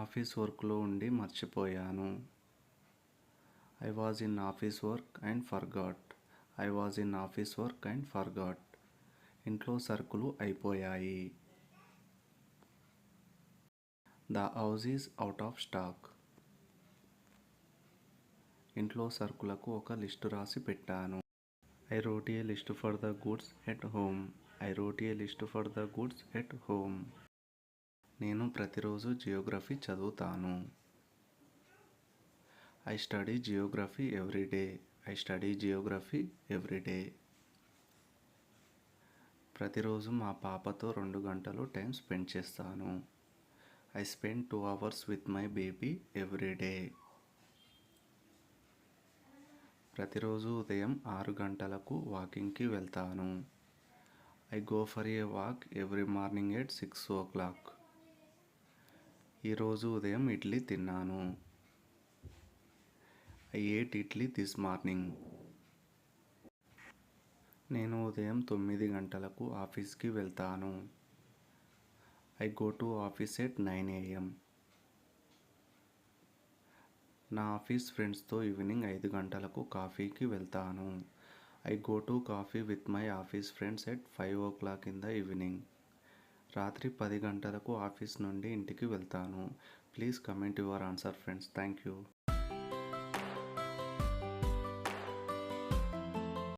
Office వర్క్లో ఉండి మర్చిపోయాను. I was in office work and forgot. I was in office work and forgot. ఇంట్లో సరుకులు అయిపోయాయి. The house is out of stock. ఇంట్లో సరుకులకు ఒక లిస్టు రాసి పెట్టాను. I wrote a list for the goods at home. I wrote a list for the goods at home. నేను ప్రతిరోజు Geography చదువుతాను. I study Geography every day. I study Geography every day. ప్రతిరోజు మా పాపతో 2 గంటలు టైం స్పెండ్ చేస్తాను. I spend 2 hours with my baby every day. ప్రతిరోజు ఉదయం 6 గంటలకు వాకింగ్కి వెళ్తాను. I go for a walk every morning at 6 o'clock. ఈరోజు ఉదయం ఇడ్లీ తిన్నాను. I ate idli this morning. నేను ఉదయం 9 గంటలకు ఆఫీస్కి వెళ్తాను. I go to office at 9 AM. నా ఆఫీస్ ఫ్రెండ్స్తో ఈవినింగ్ 5 గంటలకు కాఫీకి వెళ్తాను. I go to coffee with my office friends at 5 o'clock in the evening. రాత్రి 10 గంటలకు ఆఫీస్ నుండి ఇంటికి వెళ్తాను. Please comment your answer friends. Thank you.